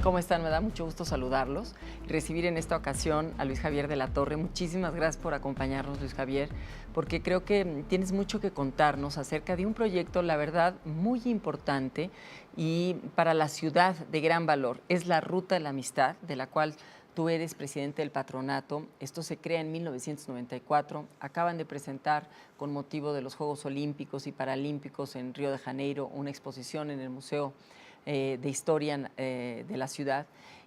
¿Cómo están? Me da mucho gusto saludarlos y recibir en esta ocasión a Luis Javier de la Torre. Muchísimas gracias por acompañarnos, Luis Javier, porque creo que tienes mucho que contarnos acerca de un proyecto, la verdad, muy importante y para la ciudad de gran valor. Es la Ruta de la Amistad, de la cual tú eres presidente del patronato. Esto se crea en 1994. Acaban de presentar, con motivo de los Juegos Olímpicos y Paralímpicos en Río de Janeiro, una exposición en el Museo de Historia de la ciudad.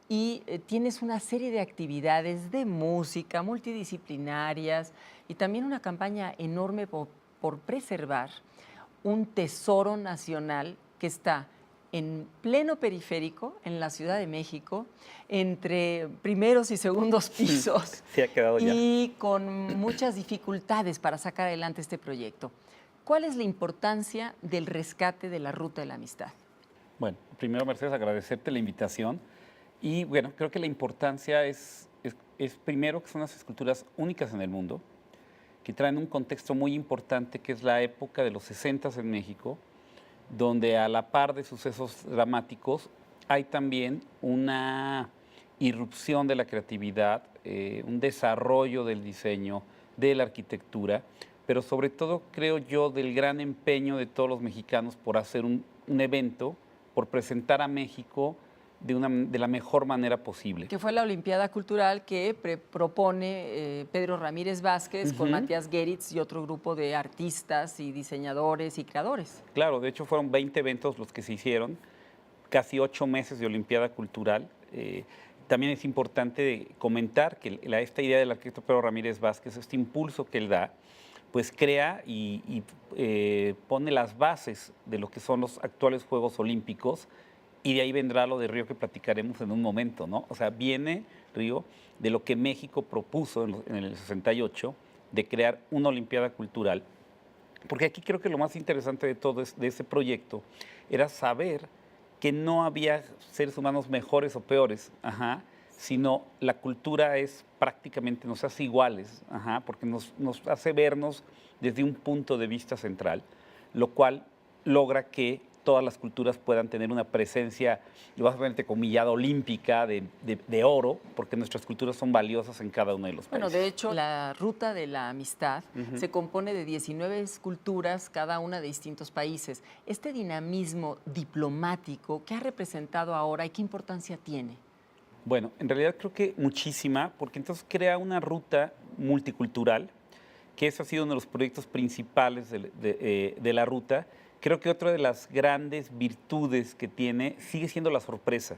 Y tienes una serie de actividades de música multidisciplinarias y también una campaña enorme por preservar un tesoro nacional que está en pleno periférico, en la Ciudad de México, entre primeros y segundos pisos, Se ha quedado ya. y con muchas dificultades para sacar adelante este proyecto. ¿Cuál es la importancia del rescate de la Ruta de la Amistad? Bueno, primero, Mercedes, agradecerte la invitación. Y bueno, creo que la importancia es primero que son unas esculturas únicas en el mundo, que traen un contexto muy importante, que es la época de los 60 en México, donde a la par de sucesos dramáticos hay también una irrupción de la creatividad, un desarrollo del diseño, de la arquitectura, pero sobre todo creo yo del gran empeño de todos los mexicanos por hacer un evento, por presentar a México de la mejor manera posible. Que fue la Olimpiada Cultural que propone Pedro Ramírez Vázquez con Matías Geritz y otro grupo de artistas y diseñadores y creadores. Claro, de hecho fueron 20 eventos los que se hicieron, casi 8 meses de Olimpiada Cultural. También es importante comentar que esta idea del arquitecto Pedro Ramírez Vázquez, este impulso que él da, pues crea y pone las bases de lo que son los actuales Juegos Olímpicos, y de ahí vendrá lo de Río que platicaremos en un momento, ¿no? O sea, viene Río de lo que México propuso en el 68, de crear una Olimpiada Cultural, porque aquí creo que lo más interesante de todo de ese proyecto era saber que no había seres humanos mejores o peores, sino la cultura es prácticamente, nos hace iguales, porque nos hace vernos desde un punto de vista central, lo cual logra que todas las culturas puedan tener una presencia, lo vas a ver entrecomillada, olímpica, de oro, porque nuestras culturas son valiosas en cada uno de los países. Bueno, de hecho, la Ruta de la Amistad se compone de 19 esculturas, cada una de distintos países. Este dinamismo diplomático, ¿qué ha representado ahora y qué importancia tiene? Bueno, en realidad creo que muchísima, porque entonces crea una ruta multicultural, que ese ha sido uno de los proyectos principales de la ruta. Creo que otra de las grandes virtudes que tiene sigue siendo la sorpresa.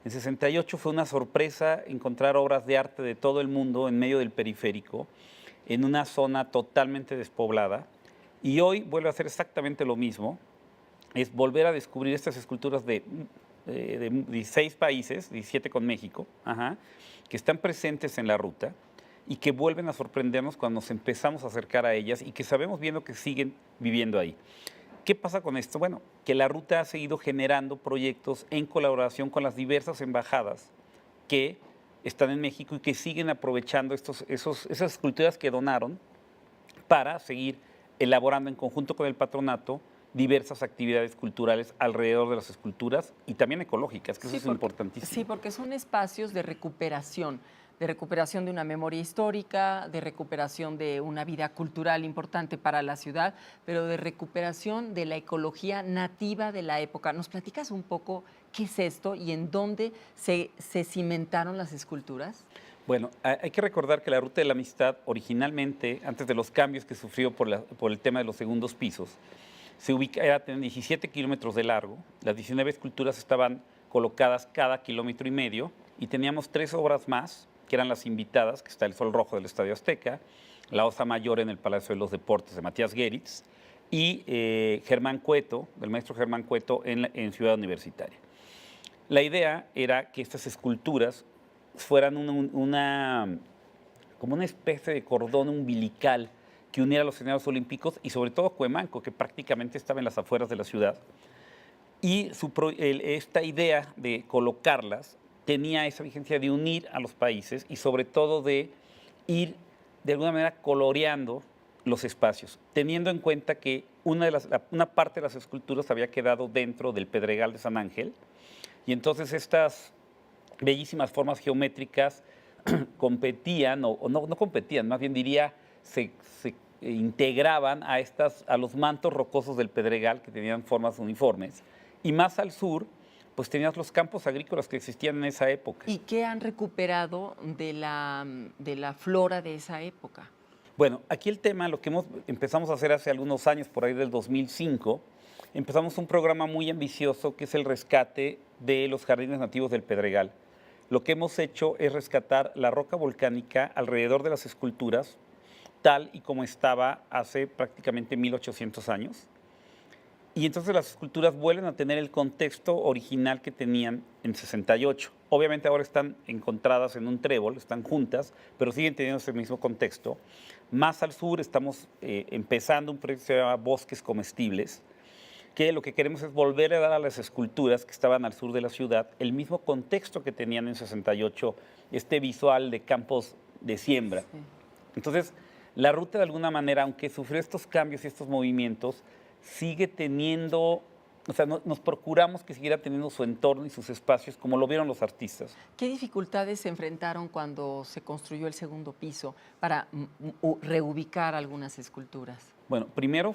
En 68 fue una sorpresa encontrar obras de arte de todo el mundo en medio del periférico, en una zona totalmente despoblada, y hoy vuelve a hacer exactamente lo mismo, es volver a descubrir estas esculturas de 16 países, 17 con México, que están presentes en la ruta y que vuelven a sorprendernos cuando nos empezamos a acercar a ellas y que sabemos viendo que siguen viviendo ahí. ¿Qué pasa con esto? Bueno, que la ruta ha seguido generando proyectos en colaboración con las diversas embajadas que están en México y que siguen aprovechando esas esculturas que donaron para seguir elaborando en conjunto con el patronato diversas actividades culturales alrededor de las esculturas y también ecológicas, que eso es importantísimo. Sí, porque son espacios de recuperación de una memoria histórica, de recuperación de una vida cultural importante para la ciudad, pero de recuperación de la ecología nativa de la época. ¿Nos platicas un poco qué es esto y en dónde se cimentaron las esculturas? Bueno, hay que recordar que la Ruta de la Amistad originalmente, antes de los cambios que sufrió por el tema de los segundos pisos, se ubicaba en 17 kilómetros de largo. Las 19 esculturas estaban colocadas cada kilómetro y medio y teníamos 3 obras más, que eran las invitadas, que está el Sol Rojo del Estadio Azteca, la Osa Mayor en el Palacio de los Deportes de Matías Geritz y Germán Cueto, del maestro Germán Cueto en Ciudad Universitaria. La idea era que estas esculturas fueran como una especie de cordón umbilical que uniera a los escenarios olímpicos y sobre todo Cuemanco, que prácticamente estaba en las afueras de la ciudad. Y esta idea de colocarlas tenía esa vigencia de unir a los países y sobre todo de ir de alguna manera coloreando los espacios, teniendo en cuenta que una parte de las esculturas había quedado dentro del Pedregal de San Ángel y entonces estas bellísimas formas geométricas competían, o no competían, más bien diría, se integraban a los mantos rocosos del Pedregal, que tenían formas uniformes. Y más al sur, pues tenías los campos agrícolas que existían en esa época. ¿Y qué han recuperado de la flora de esa época? Bueno, aquí el tema, lo que empezamos a hacer hace algunos años, por ahí del 2005, empezamos un programa muy ambicioso que es el rescate de los jardines nativos del Pedregal. Lo que hemos hecho es rescatar la roca volcánica alrededor de las esculturas, tal y como estaba hace prácticamente 1800 años. Y entonces las esculturas vuelven a tener el contexto original que tenían en 68. Obviamente ahora están encontradas en un trébol, están juntas, pero siguen teniendo ese mismo contexto. Más al sur estamos empezando un proyecto que se llama Bosques Comestibles, que lo que queremos es volver a dar a las esculturas que estaban al sur de la ciudad el mismo contexto que tenían en 68, este visual de campos de siembra. Sí. Entonces, la ruta de alguna manera, aunque sufrió estos cambios y estos movimientos, sigue teniendo, o sea, nos procuramos que siguiera teniendo su entorno y sus espacios como lo vieron los artistas. ¿Qué dificultades se enfrentaron cuando se construyó el segundo piso para reubicar algunas esculturas? Bueno, primero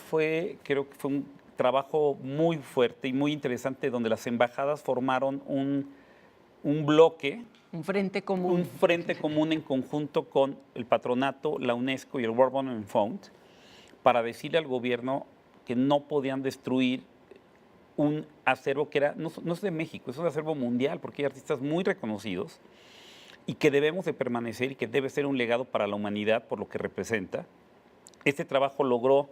creo que fue un trabajo muy fuerte y muy interesante donde las embajadas formaron un bloque. Un frente común. Un frente común en conjunto con el patronato, la UNESCO y el World Monument Fund para decirle al gobierno que no podían destruir un acervo que no es de México, es un acervo mundial porque hay artistas muy reconocidos y que debemos de permanecer y que debe ser un legado para la humanidad por lo que representa. Este trabajo logró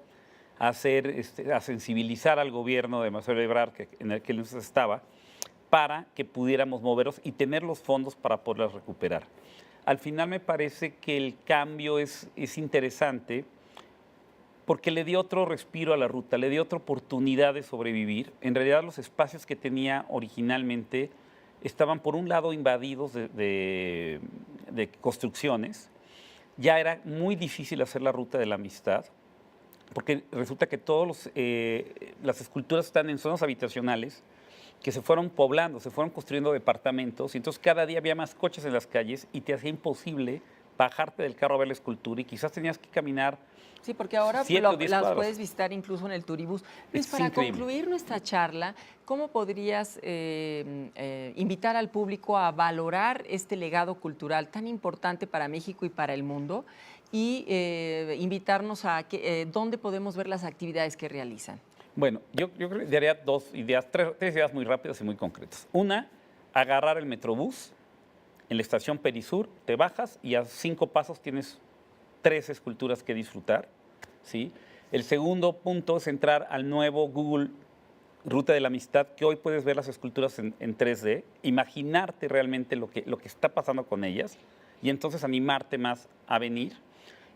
a sensibilizar al gobierno de Marcelo Ebrard, en el que él estaba, para que pudiéramos movernos y tener los fondos para poderlas recuperar. Al final me parece que el cambio es interesante porque le dio otro respiro a la ruta, le dio otra oportunidad de sobrevivir. En realidad los espacios que tenía originalmente estaban por un lado invadidos de construcciones. Ya era muy difícil hacer la ruta de la amistad, porque resulta que todas las esculturas están en zonas habitacionales que se fueron poblando, se fueron construyendo departamentos, y entonces cada día había más coches en las calles y te hacía imposible bajarte del carro a ver la escultura y quizás tenías que caminar. Sí, porque ahora las puedes visitar incluso en el Turibús. Luis, para increíble. Concluir nuestra charla, ¿cómo podrías invitar al público a valorar este legado cultural tan importante para México y para el mundo? Y invitarnos a dónde podemos ver las actividades que realizan. Bueno, yo creo que daría tres ideas muy rápidas y muy concretas. Una, agarrar el Metrobús en la estación Perisur, te bajas y a 5 pasos tienes 3 esculturas que disfrutar, ¿sí? El segundo punto es entrar al nuevo Google Ruta de la Amistad, que hoy puedes ver las esculturas en 3D, imaginarte realmente lo que está pasando con ellas y entonces animarte más a venir.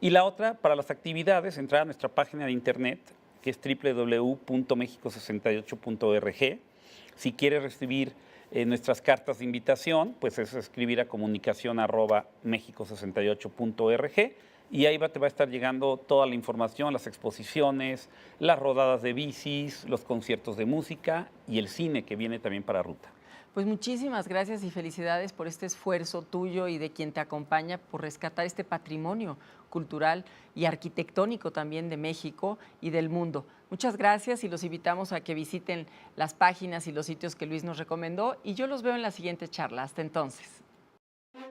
Y la otra, para las actividades, entrar a nuestra página de internet, que es www.mexico68.org. Si quieres recibir nuestras cartas de invitación, pues es escribir a comunicación@mexico68.org y ahí te va a estar llegando toda la información, las exposiciones, las rodadas de bicis, los conciertos de música y el cine que viene también para Ruta. Pues muchísimas gracias y felicidades por este esfuerzo tuyo y de quien te acompaña por rescatar este patrimonio cultural y arquitectónico también de México y del mundo. Muchas gracias y los invitamos a que visiten las páginas y los sitios que Luis nos recomendó y yo los veo en la siguiente charla. Hasta entonces.